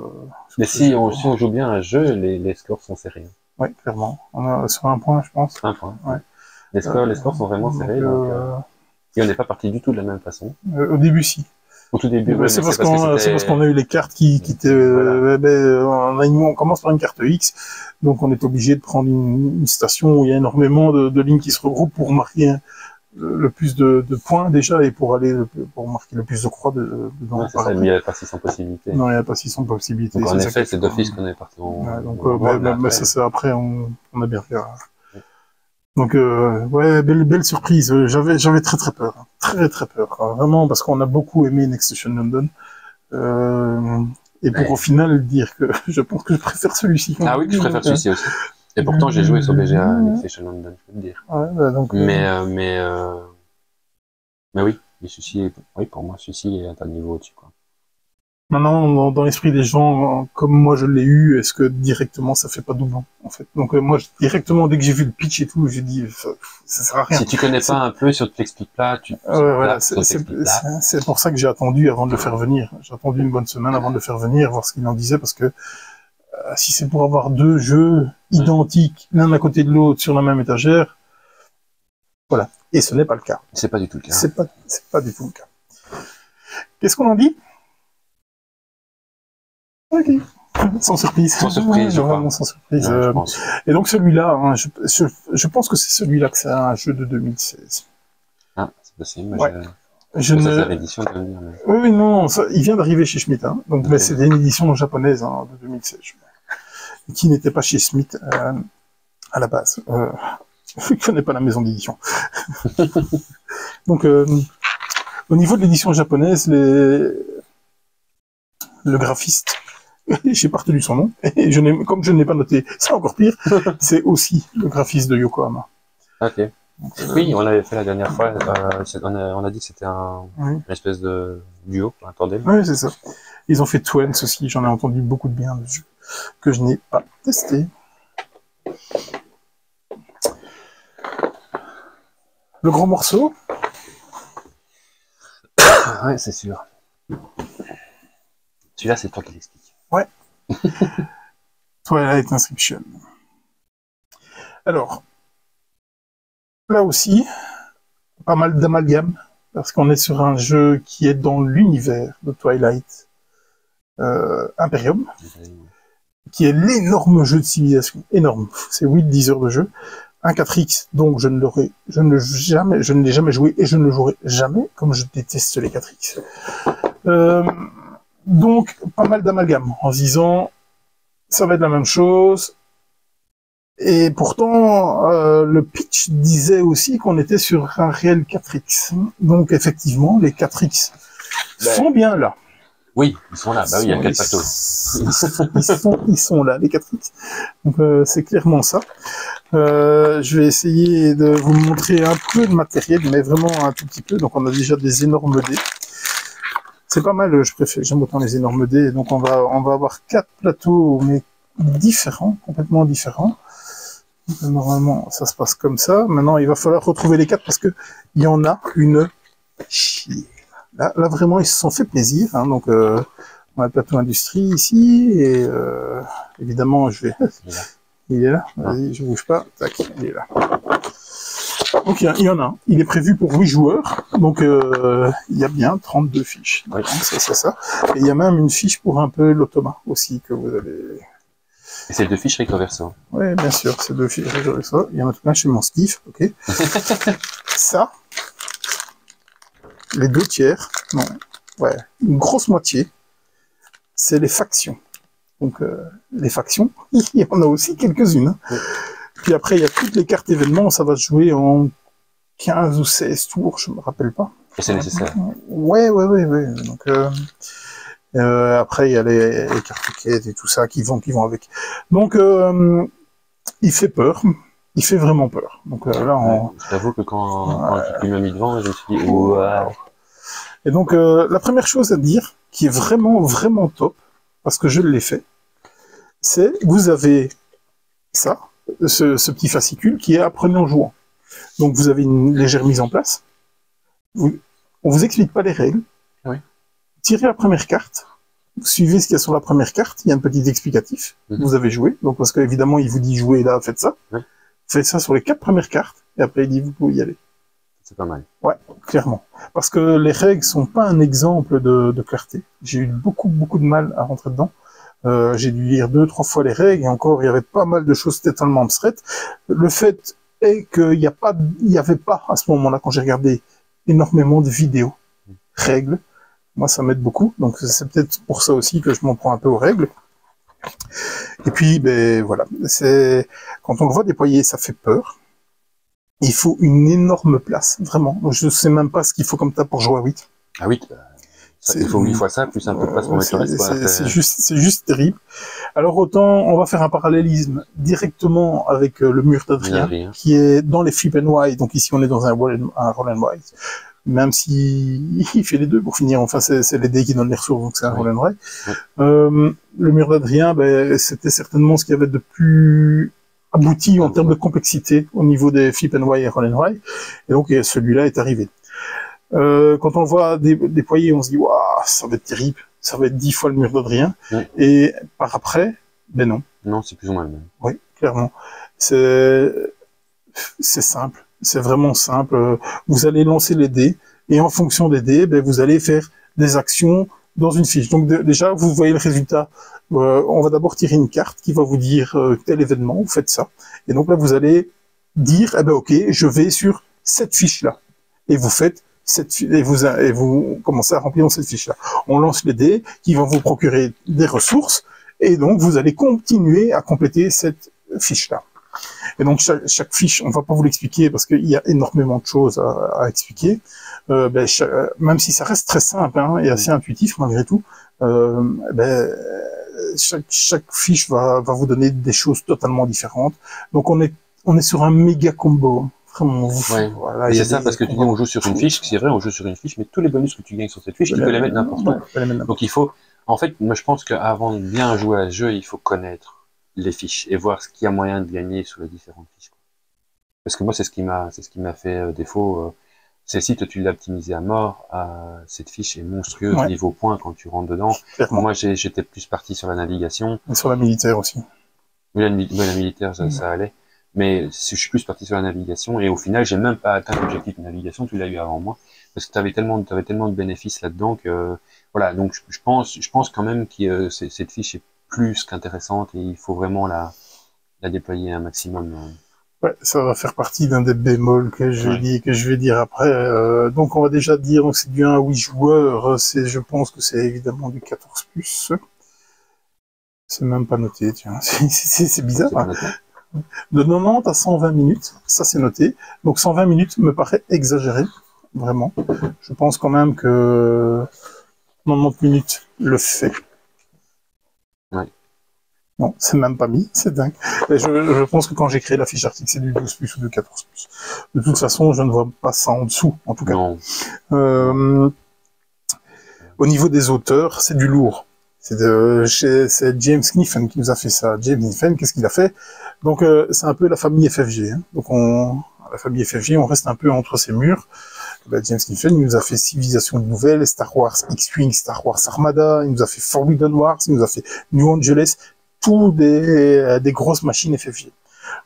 Mais si on joue bien un jeu, les scores sont serrés. Oui, clairement. On a sur un point, je pense. Un point. Ouais. Les scores sont vraiment serrés. Et on n'est pas parti du tout de la même façon. Au début, si. Au tout début, c'est parce qu'on a eu les cartes qui étaient. On commence par une carte X, donc on est obligé de prendre une station où il y a énormément de lignes qui se regroupent pour marquer le plus de points déjà et pour marquer le plus de croix dedans. Ouais, c'est ça, il n'y avait pas 600 possibilités. Non, il n'y a pas 600 possibilités. Donc en effet, c'est d'office qu'on est parti mais ça, c'est après, on a bien fait. Donc belle surprise. J'avais très très peur, très peur, vraiment, parce qu'on a beaucoup aimé Next Station London. Et pour au final dire que je pense que je préfère celui-ci. Ah oui, je préfère celui-ci aussi. Et pourtant j'ai joué sur BGA Next Station London, je peux te dire. Ouais, donc, mais oui, oui, pour moi celui-ci est à un niveau au-dessus, quoi. Maintenant, dans l'esprit des gens, comme moi je l'ai eu, est-ce que directement ça fait pas doublon, en fait? Donc moi, directement, dès que j'ai vu le pitch et tout, j'ai dit, ça sert à rien. Si tu connais pas un peu, si on te l'explique pas, voilà, c'est pour ça que j'ai attendu avant de le faire venir. J'ai attendu une bonne semaine avant de le faire venir, voir ce qu'il en disait, parce que si c'est pour avoir deux jeux identiques, l'un à côté de l'autre, sur la même étagère, voilà. Et ce n'est pas le cas. C'est pas du tout le cas. C'est pas du tout le cas. Qu'est-ce qu'on en dit? Ok. Sans surprise. Sans surprise, vraiment sans surprise. Ouais, je pense. Et donc celui-là, hein, je pense que c'est celui-là que c'est un jeu de 2016. Ah, c'est possible. Ouais. C'est l'édition de dire, mais... Oui, non, il vient d'arriver chez Schmitt, hein, donc, mais c'était une édition japonaise, hein, de 2016. qui n'était pas chez Smith à la base. Je ne connais pas la maison d'édition. Donc, au niveau de l'édition japonaise, le graphiste, j'ai pas retenu son nom, et comme je ne l'ai pas noté, c'est encore pire, c'est aussi le graphiste de Yokohama. Ok. Donc, oui, on l'avait fait la dernière fois. On a dit que c'était une espèce de duo, un tandem. Oui, c'est ça. Ils ont fait Twins aussi, j'en ai entendu beaucoup de bien de jeu, que je n'ai pas testé. Le gros morceau. Ouais, c'est sûr. Celui-là, c'est toi qui l'explique. Ouais. Twilight Inscription. Alors, là aussi, pas mal d'amalgame, parce qu'on est sur un jeu qui est dans l'univers de Twilight Imperium, qui est l'énorme jeu de civilisation, énorme. C'est 8-10 heures de jeu, un 4X, donc je ne l'ai jamais joué et je ne le jouerai jamais, comme je déteste les 4X. Donc, pas mal d'amalgame, en se disant, ça va être la même chose. Et pourtant, le pitch disait aussi qu'on était sur un réel 4X. Donc, effectivement, les 4X sont bien là. Oui, ils sont là. Bah oui, il y a 4 bateaux. Ils sont là, les 4X. Donc, c'est clairement ça. Je vais essayer de vous montrer un peu de matériel, mais vraiment un tout petit peu. Donc, on a déjà des énormes dés. C'est pas mal, j'aime autant les énormes dés. Donc, on va avoir 4 plateaux, mais différents, complètement différents. Normalement, ça se passe comme ça. Maintenant, il va falloir retrouver les 4 parce que il y en a une chier. Là, vraiment, ils se sont fait plaisir. Hein, donc, on a le plateau industrie ici et évidemment, je vais. Il est là. Vas-y, je bouge pas. Tac, il est là. Donc, il y en a un. Il est prévu pour 8 joueurs. Donc, il y a bien 32 fiches. Donc, ça, c'est ça. Et il y a même une fiche pour un peu l'automa aussi que vous allez. Et c'est 2 fiches recto verso. Oui, bien sûr, c'est 2 fiches recto verso. Il y en a tout plein chez mon Steve, ok. Ça, les 2 tiers, non, ouais, une grosse moitié, c'est les factions. Donc, les factions, il y en a aussi quelques-unes. Hein. Oui. Puis après, il y a toutes les cartes événements, ça va se jouer en 15 ou 16 tours, je me rappelle pas. Et c'est nécessaire. Ouais. Donc, après, il y a les cartes quêtes et tout ça qui vont avec. Donc, il fait peur. Il fait vraiment peur. Donc là, je t'avoue que quand tu m'as mis devant, je me suis dit, waouh. Et donc, la première chose à dire, qui est vraiment, vraiment top, parce que je l'ai fait, c'est, vous avez ça, ce petit fascicule qui est apprenez en jouant. Donc, vous avez une légère mise en place. On vous explique pas les règles. Oui. Tirez la première carte. Vous suivez ce qu'il y a sur la première carte. Il y a un petit explicatif. Vous avez joué. Donc, parce qu'évidemment, il vous dit jouez là, faites ça. Oui. Faites ça sur les 4 premières cartes. Et après, il dit vous pouvez y aller. C'est pas mal. Ouais, clairement. Parce que les règles sont pas un exemple de clarté. J'ai eu beaucoup de mal à rentrer dedans. J'ai dû lire 2-3 fois les règles et encore, il y avait pas mal de choses totalement abstraites. Le fait est qu'il n'y avait pas, à ce moment-là, quand j'ai regardé énormément de vidéos, règles. Moi, ça m'aide beaucoup. Donc, c'est peut-être pour ça aussi que je m'en prends un peu aux règles. Et puis, ben, voilà. Quand on le voit déployer, ça fait peur. Il faut une énorme place, vraiment. Je ne sais même pas ce qu'il faut comme ça pour jouer à 8. À 8 il faut 8 fois ça, plus un peu de place pour mettre le reste. C'est juste terrible. Alors autant, on va faire un parallélisme directement avec le mur d'Adrien, qui est dans les flip and wide. Donc ici, on est dans un roll and wide. Même si il fait les deux pour finir. Enfin, c'est les dés qui donnent les ressources, donc c'est un roll and wide. Le mur d'Adrien, ben, c'était certainement ce qu'il y avait de plus abouti en termes de complexité au niveau des flip and wide et roll and wide. Et donc, celui-là est arrivé. Quand on le voit déployer, on se dit, waouh, ça va être terrible, ça va être 10 fois le mur d'Adrien. Et par après, ben non. Non, c'est plus ou moins le même. Oui, clairement. C'est simple. C'est vraiment simple. Vous allez lancer les dés, et en fonction des dés, ben, vous allez faire des actions dans une fiche. Donc déjà, vous voyez le résultat. On va d'abord tirer une carte qui va vous dire tel événement, vous faites ça. Et donc là, vous allez dire, eh ben ok, je vais sur cette fiche-là. Et vous faites et vous commencez à remplir dans cette fiche-là. On lance les dés qui vont vous procurer des ressources, Et donc, vous allez continuer à compléter cette fiche-là. Et donc, chaque fiche, on va pas vous l'expliquer parce qu'il y a énormément de choses à expliquer. Même si ça reste très simple hein, et assez intuitif malgré tout, chaque fiche va vous donner des choses totalement différentes. Donc, on est sur un méga combo. Vraiment, ouais. Voilà, c'est ça, parce que tu dis on joue sur une fiche, c'est vrai, on joue sur une fiche, mais tous les bonus que tu gagnes sur cette fiche, tu peux les mettre n'importe où. Donc il faut, en fait, moi je pense qu'avant de bien jouer à ce jeu, il faut connaître les fiches et voir ce qu'il y a moyen de gagner sur les différentes fiches. Parce que moi c'est ce qui m'a fait défaut. Celle-ci, toi tu l'as optimisé à mort. Cette fiche est monstrueuse niveau points quand tu rentres dedans. Clairement. Moi j'étais plus parti sur la navigation. Et sur la militaire aussi. Oui, la militaire, ça allait. Mais je suis plus parti sur la navigation et au final, j'ai même pas atteint l'objectif de navigation, tu l'as eu avant moi, parce que tu avais tellement de bénéfices là-dedans que voilà. Donc je pense quand même que cette fiche est plus qu'intéressante et il faut vraiment la déployer un maximum. Ouais, ça va faire partie d'un des bémols que je vais dire après. Donc on va déjà dire que c'est du 1 à 8 joueurs. Je pense que c'est évidemment du 14+. C'est même pas noté, tiens. C'est bizarre. Hein. De 90 à 120 minutes, ça c'est noté. Donc 120 minutes me paraît exagéré, vraiment. Je pense quand même que 90 minutes le fait. Ouais. Non, c'est même pas mis, c'est dingue. Et je pense que quand j'ai créé la fiche article, c'est du 12+ ou du 14+. De toute façon, je ne vois pas ça en dessous, en tout cas. Non. Au niveau des auteurs, c'est du lourd. C'est James Kniffen qui nous a fait ça. James Kniffen, qu'est-ce qu'il a fait? Donc, c'est un peu la famille FFG. Hein. Donc, la famille FFG, on reste un peu entre ces murs. James Kniffen, il nous a fait Civilisation Nouvelle, Star Wars X-Wing, Star Wars Armada, il nous a fait Forbidden Wars, il nous a fait New Angeles, tous des grosses machines FFG.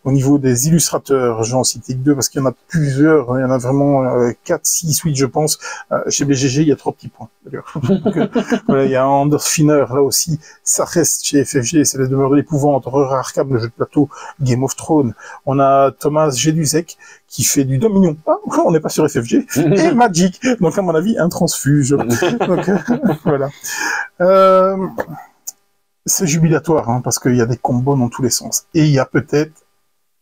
Au niveau des illustrateurs, j'en cite 2 parce qu'il y en a plusieurs, il y en a vraiment 4, 6, 8 je pense. Chez BGG, il y a 3 petits points d'ailleurs. Voilà, il y a Anders Finner là aussi, ça reste chez FFG, c'est les demeures de l'épouvante, Horror Arkham, le jeu de plateau, Game of Thrones. On a Thomas Jedusek qui fait du Dominion. Ah, on n'est pas sur FFG. Et Magic, donc à mon avis un transfuge. Donc voilà. C'est jubilatoire hein, parce qu'il y a des combos dans tous les sens et il y a peut-être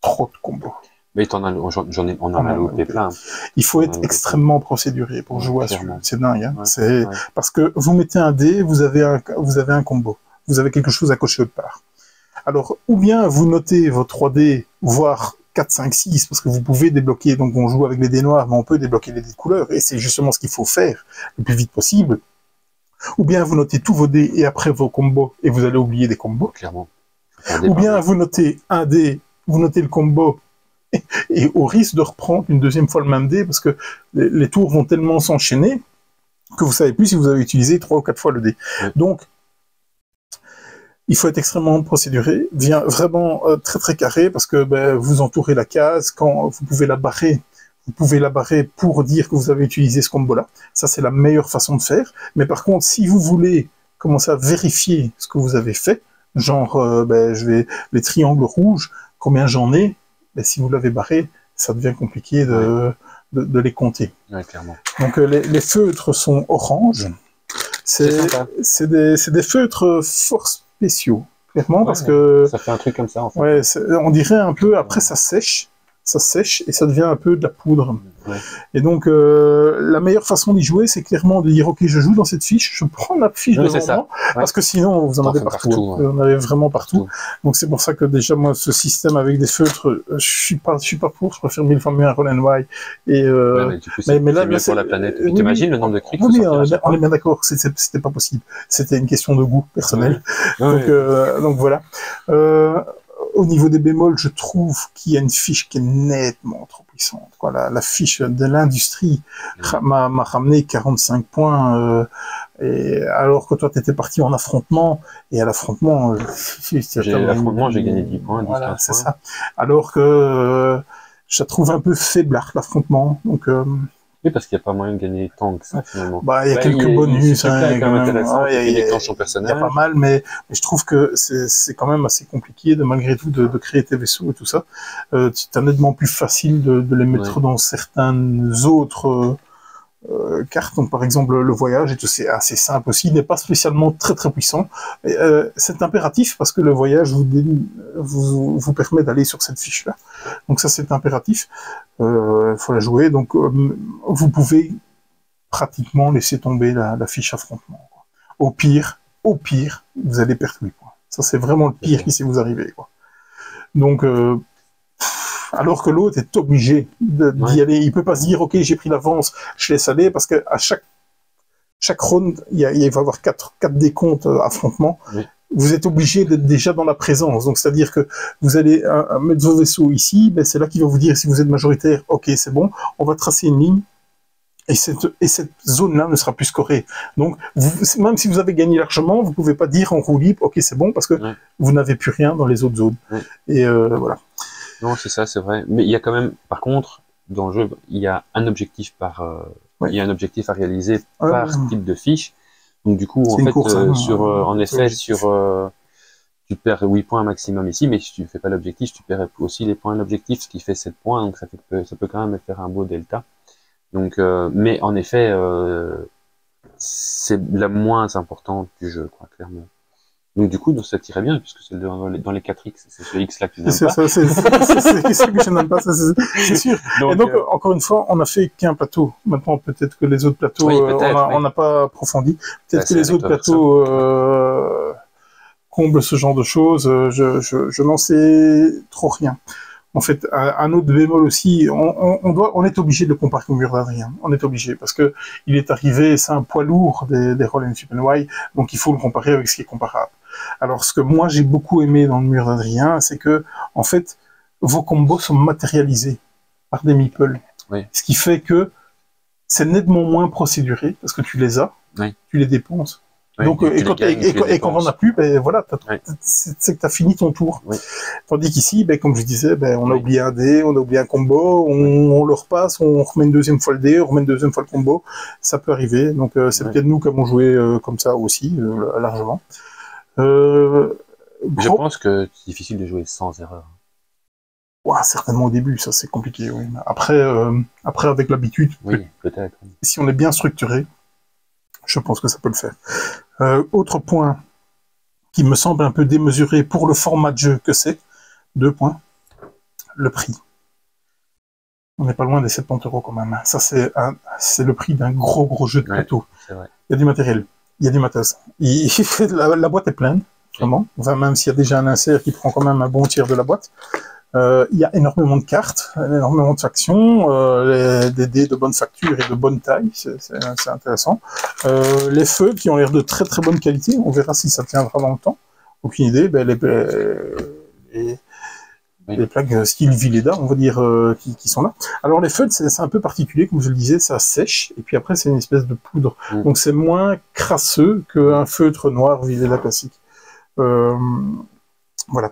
trop de combos. Mais on en a loupé plein. Il faut être extrêmement procéduré pour jouer à ce jeu. C'est dingue. Hein. Parce que vous mettez un dé, vous avez un combo. Vous avez quelque chose à cocher autre part. Alors, ou bien vous notez vos 3D, voire 4, 5, 6, parce que vous pouvez débloquer, donc on joue avec les dés noirs, mais on peut débloquer les dés de couleur, et c'est justement ce qu'il faut faire le plus vite possible. Ou bien vous notez tous vos dés et après vos combos, et vous allez oublier des combos. Clairement. Ou bien vous notez un dé, vous notez le combo, et au risque de reprendre une deuxième fois le même dé, parce que les tours vont tellement s'enchaîner que vous savez plus si vous avez utilisé 3 ou 4 fois le dé. Oui. Donc, il faut être extrêmement procéduré, vraiment très très carré, parce que vous entourez la case, quand vous pouvez la barrer pour dire que vous avez utilisé ce combo-là. Ça, c'est la meilleure façon de faire. Mais par contre, si vous voulez commencer à vérifier ce que vous avez fait, genre, les triangles rouges, combien j'en ai, si vous l'avez barré, ça devient compliqué de les compter. Ouais, clairement. Donc, les feutres sont orange. C'est des feutres fort spéciaux, clairement, parce que... Ça fait un truc comme ça, en fait. Ouais, on dirait un peu, après ça sèche et ça devient un peu de la poudre. Ouais. Et donc, la meilleure façon d'y jouer, c'est clairement de dire, ok, je joue dans cette fiche, je prends la fiche devant moi, parce que sinon, vous en avez partout. Vous en avez vraiment partout. Donc, c'est pour ça que déjà, moi, ce système avec des feutres, je suis pas pour, je préfère 1000 fois mieux un roll and write. Et, mais là, pour la planète. Tu t'imagines le nombre de crics? Oui, on est bien d'accord, c'était pas possible. C'était une question de goût personnel. Donc voilà. Au niveau des bémols, je trouve qu'il y a une fiche qui est nettement trop puissante. Quoi. La fiche de l'industrie m'a ramené 45 points, et alors que toi, tu étais parti en affrontement, et à l'affrontement... j'ai gagné 10 points, 10, voilà, c'est ça. Alors que je la trouve un peu faiblard, l'affrontement. Donc... Oui, parce qu'il n'y a pas moyen de gagner tant que ça, finalement. Il y a quelques bonus. Il y a quand même intéressant. Il y a des son personnage. Il y a pas mal, mais je trouve que c'est quand même assez compliqué, malgré tout, de créer tes vaisseaux et tout ça. C'est nettement plus facile de les mettre dans certaines autres cartes. Donc par exemple le voyage c'est assez simple aussi, il n'est pas spécialement très très puissant. C'est impératif parce que le voyage vous permet d'aller sur cette fiche là. Donc ça c'est impératif. Il faut la jouer. Donc vous pouvez pratiquement laisser tomber la fiche affrontement, quoi. Au pire, vous allez perdre 8 points. Ça c'est vraiment le pire qui sait vous arriver, quoi. Donc alors que l'autre est obligé d'y aller. Il peut pas se dire, ok, j'ai pris l'avance, je laisse aller, parce que à chaque round, il va y avoir 4 décomptes affrontements. Oui. Vous êtes obligé d'être déjà dans la présence. Donc, c'est-à-dire que vous allez mettre vos vaisseaux ici, ben, c'est là qu'il va vous dire si vous êtes majoritaire, ok, c'est bon, on va tracer une ligne. Et cette zone-là ne sera plus scorée. Donc, même si vous avez gagné largement, vous ne pouvez pas dire en roue libre, ok, c'est bon, parce que vous n'avez plus rien dans les autres zones. Et voilà. Non, c'est ça, c'est vrai. Mais il y a quand même, par contre, dans le jeu, il y a un objectif il y a un objectif à réaliser par type de fiche. Donc du coup, en fait, course, tu perds 8 points maximum ici, mais si tu fais pas l'objectif, tu perds aussi les points de l'objectif, ce qui fait 7 points, donc ça peut quand même faire un beau delta. Donc, mais en effet, c'est la moins importante du jeu, quoi, clairement. Donc du coup, ça tirait bien, puisque c'est dans les 4X, c'est ce X-là que tu n'aimes pas. C'est ce que je n'aime pas, c'est sûr. Donc, et donc, encore une fois, on n'a fait qu'un plateau. Maintenant, peut-être que les autres plateaux, on n'a pas approfondi. Peut-être que les autres plateaux comblent ce genre de choses. Je n'en sais trop rien. En fait, un autre bémol aussi, on est obligé de le comparer au mur d'Adrien. On est obligé, parce que il est arrivé, c'est un poids lourd des Roll and Chip and Why, donc il faut le comparer avec ce qui est comparable. Alors, ce que moi j'ai beaucoup aimé dans le mur d'Adrien, c'est que, en fait, vos combos sont matérialisés par des meeples. Oui. Ce qui fait que c'est nettement moins procéduré, parce que tu les as, tu les dépenses. Oui, donc, et quand on n'en a plus, ben voilà, c'est que tu as fini ton tour. Oui. Tandis qu'ici, ben, comme je disais, ben, on a oublié un dé, on a oublié un combo, on le repasse, on remet une deuxième fois le dé, on remet une deuxième fois le combo. Ça peut arriver. Donc, c'est peut-être nous qui avons joué comme ça aussi, largement. Je pense que c'est difficile de jouer sans erreur. Ouais, certainement au début, ça c'est compliqué. Oui. Après, avec l'habitude, peut-être. Si on est bien structuré, je pense que ça peut le faire. Autre point qui me semble un peu démesuré pour le format de jeu que c'est, 2 points, le prix. On n'est pas loin des 70 € quand même. Ça, c'est le prix d'un gros jeu de plateau. Il y a du matériel, il y a du matos. La boîte est pleine, vraiment. Enfin, même s'il y a déjà un insert qui prend quand même un bon tiers de la boîte. Il y a énormément de cartes, énormément de factions, des dés de bonne facture et de bonne taille, c'est intéressant. Les feux qui ont l'air de très bonne qualité, on verra si ça tiendra dans le temps. Aucune idée, ben, les plaques style Villeda, on va dire, qui sont là. Alors les feux, c'est un peu particulier, comme je le disais, ça sèche, et puis après c'est une espèce de poudre. Donc c'est moins crasseux qu'un feutre noir Villeda classique. Voilà.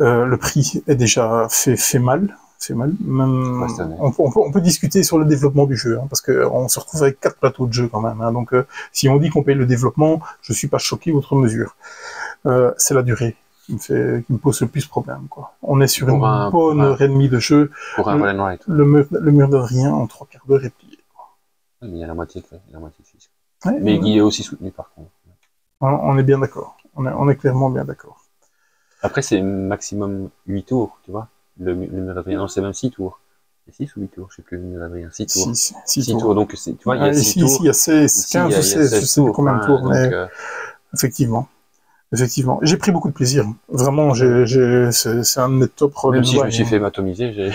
Le prix est déjà fait mal. Même, on peut discuter sur le développement du jeu, hein, parce qu'on se retrouve avec 4 plateaux de jeu quand même. Hein, donc, si on dit qu'on paye le développement, je suis pas choqué outre mesure. C'est la durée qui me pose le plus problème, quoi. On est sur une bonne heure et demie de jeu. Pour un Roll and Write. Le mur de rien en 3/4 d'heure est plié. Oui, mais il y a la moitié de fiche. Mais il est aussi soutenu par contre. On est bien d'accord. On est clairement bien d'accord. Après, c'est maximum 8 tours, tu vois. Le mur d'Adrien, non, c'est même 6 tours. 6 ou 8 tours, je sais plus, le mur d'Adrien. 6 tours. 6 tours. Donc, tu vois, il y a 6 tours. Ici, il y a 16, 15 ou 16, je sais plus combien de tours, mais effectivement. J'ai pris beaucoup de plaisir. Vraiment, c'est un de mes top Roll and Write. Même si je me suis fait atomiser,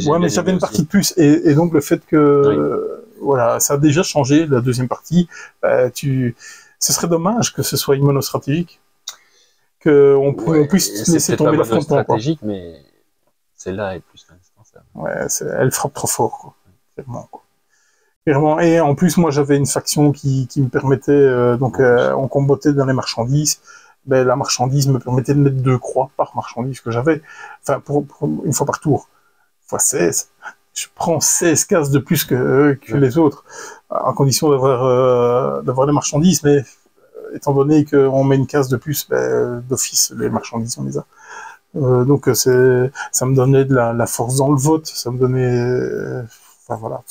ouais, mais j'avais une partie de plus. Et donc, le fait que, voilà, ça a déjà changé, la deuxième partie, ce serait dommage que ce soit une monostratégique. Qu'on puisse laisser tomber l'affrontement. Stratégique, mais celle-là est plus indispensable. Ouais, elle frappe trop fort, quoi. Clairement. Et en plus, moi, j'avais une faction qui me permettait, on combattait dans les marchandises. Ben, la marchandise me permettait de mettre 2 croix par marchandise que j'avais. Enfin, pour une fois par tour. Fois 16. Je prends 16 cases de plus que les autres, à condition d'avoir les marchandises, mais étant donné qu'on met une case de plus, d'office, les marchandises, on les a. Donc, ça me donnait de la force dans le vote, ça me donnait... enfin, voilà,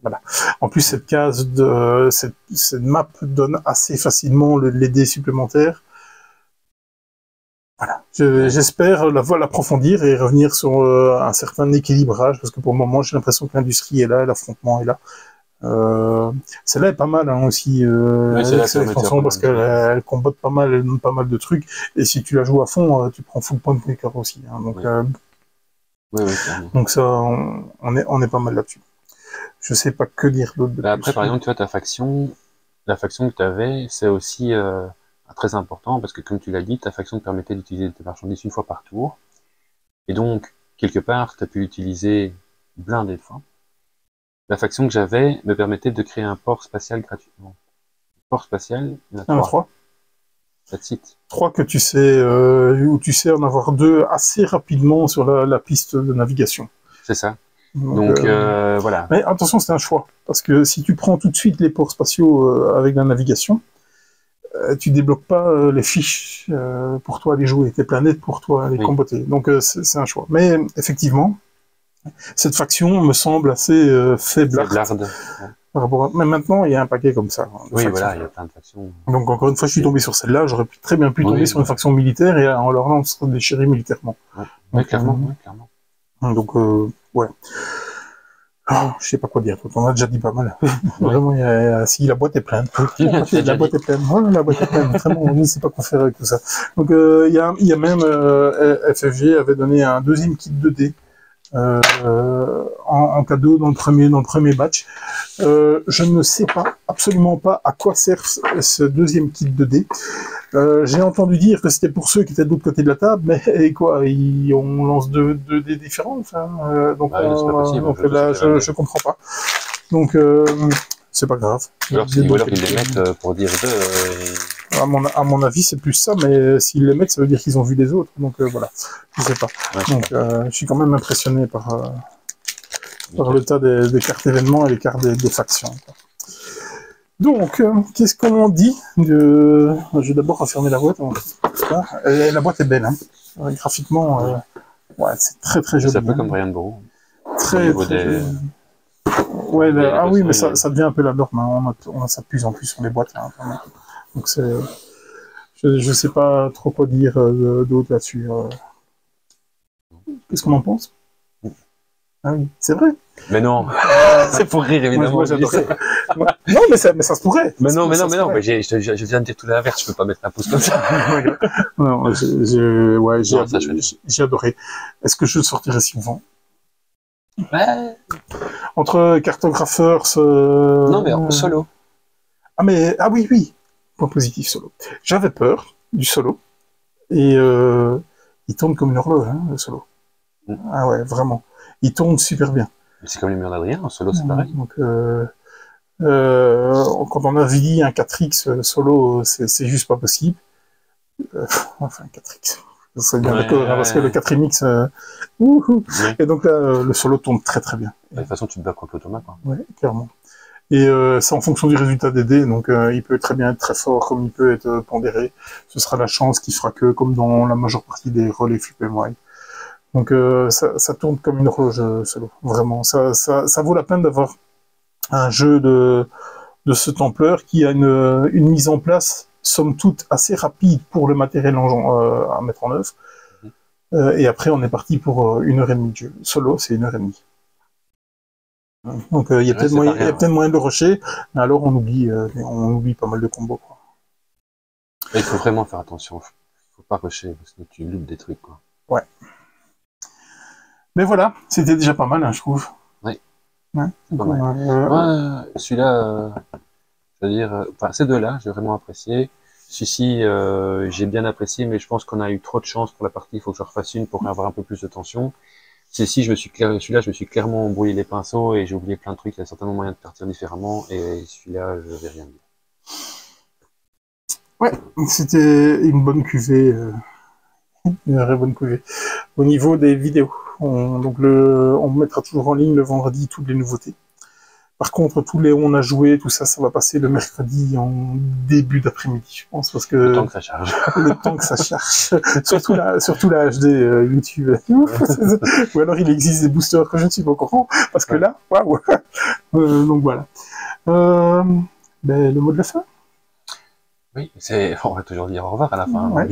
Voilà. En plus, cette case de cette map donne assez facilement les dés supplémentaires. Voilà. J'espère l'approfondir et revenir sur un certain équilibrage, parce que pour le moment, j'ai l'impression que l'industrie est là, l'affrontement est là. Celle-là est pas mal hein, aussi, avec cette extension, parce qu'elle combat pas mal, elle donne pas mal de trucs, et si tu la joues à fond, tu prends full point de breaker aussi. Hein, donc, donc ça, on est pas mal là-dessus. Je sais pas que dire d'autre. Après, par exemple, tu vois, ta faction, la faction que tu avais, c'est aussi très important, parce que comme tu l'as dit, ta faction te permettait d'utiliser tes marchandises une fois par tour, et donc, quelque part, tu as pu l'utiliser blindé de fois. La faction que j'avais me permettait de créer un port spatial gratuitement. Port spatial, il y en a 3. That's it. 3 que tu sais, où tu sais en avoir 2 assez rapidement sur la piste de navigation. C'est ça. Donc voilà. Mais attention, c'est un choix. Parce que si tu prends tout de suite les ports spatiaux avec la navigation, tu débloques pas les fiches pour toi les jouer, tes planètes pour toi les comboter. Donc c'est un choix. Mais effectivement, cette faction me semble assez faiblarde. Mais maintenant, il y a un paquet comme ça. Oui, voilà, il y a plein de factions. Donc encore une fois, je suis tombé sur celle-là. J'aurais très bien pu tomber sur une faction militaire et en leur lançant déchirer militairement. Oui, clairement, clairement. Donc, ouais. Oh, je sais pas quoi dire. On a déjà dit pas mal. Vraiment, si la boîte est pleine. La boîte est pleine. Oh, la boîte est pleine. Vraiment, on ne sait pas quoi faire avec tout ça. Donc, il y a même FFG avait donné un deuxième kit de dés. En cadeau dans le premier batch. Je ne sais absolument pas à quoi sert ce deuxième kit de dés. J'ai entendu dire que c'était pour ceux qui étaient de l'autre côté de la table, mais et quoi, on lance deux dés différents, enfin, donc là, je comprends pas. Donc, c'est pas grave. Alors, ou alors ils les mettent pour dire à mon avis, c'est plus ça, mais s'ils les mettent, ça veut dire qu'ils ont vu les autres. Donc voilà, je sais pas. Donc je suis quand même impressionné par le tas des cartes événements et les cartes des factions. Quoi. Donc, qu'est-ce qu'on dit de... Je vais d'abord refermer la boîte. La boîte est belle, hein. Graphiquement, ouais, c'est très très joli. C'est un peu comme Brian Boru. Très joli. Ouais, oui, mais ça devient un peu la norme. Hein. On a ça de plus en plus sur les boîtes. Hein, donc c'est, je sais pas trop quoi dire d'autre là-dessus. Qu'est-ce qu'on en pense? Ah oui, c'est vrai. Mais non, c'est pour rire évidemment. Moi, j'adorais. Non, mais ça se pourrait. Mais non. Mais je viens de dire tout l'inverse. Je peux pas mettre un pouce comme ça. Non, j'ai adoré. Est-ce que je le sortirais souvent? Ouais. Entre cartographeurs. Non, mais en solo. Ah oui. Point positif solo. J'avais peur du solo et il tourne comme une horloge, hein, le solo. Ah ouais, vraiment. Il tourne super bien. C'est comme les murs d'Adrien, en solo c'est pareil. Donc, quand on a vu un 4X solo, c'est juste pas possible. Enfin, 4X. Ça serait bien d'accord, hein, parce que le 4MX... Et donc là, le solo tourne très très bien. De toute façon, tu te bats contre l'automate. Ouais, clairement. Et c'est en fonction du résultat des dés, donc il peut très bien être très fort, comme il peut être pondéré. Ce sera la chance qui fera que, comme dans la majeure partie des relais flip and wide. Donc ça tourne comme une horloge solo, vraiment. Ça vaut la peine d'avoir un jeu de cette ampleur qui a une mise en place, somme toute, assez rapide pour le matériel à mettre en œuvre. Et après, on est parti pour 1h30 de jeu. Solo, c'est 1h30. Donc il y a peut-être moyen de rusher, mais alors on oublie pas mal de combos. Quoi. Il faut vraiment faire attention. Faut pas rusher, parce que tu loupes des trucs. Quoi. Ouais. Mais voilà, c'était déjà pas mal, hein, je trouve. Oui. Ouais, pas mal. Celui-là, je veux dire, ces deux-là, j'ai vraiment apprécié. Celui-ci, j'ai bien apprécié, mais je pense qu'on a eu trop de chance pour la partie. Il faut que je refasse une pour avoir un peu plus de tension. Celui-là, je me suis clairement embrouillé les pinceaux et j'ai oublié plein de trucs. Il y a certainement moyen de partir différemment. Et celui-là, je vais rien dire. Ouais, c'était une bonne cuvée. Une vraie bonne cuvée. Au niveau des vidéos, on mettra toujours en ligne le vendredi toutes les nouveautés. Par contre, tous les on a joué, tout ça, ça va passer le mercredi en début d'après-midi, je pense, parce que Le temps que ça charge. le temps que ça cherche, surtout la HD YouTube. Ou alors il existe des boosters que je ne suis pas au courant, parce que là, waouh. Donc voilà. Ben, le mot de la fin. Oui, on va toujours dire au revoir à la fin. Ouais.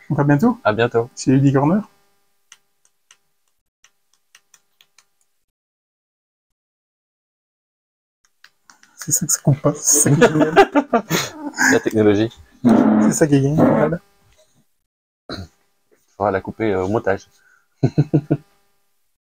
Donc à bientôt. À bientôt. Chez Udi Corner. C'est ça que ça compte pas. C'est ça qui est génial. La technologie. C'est ça qui est génial. Voilà. Il faudra la couper au montage.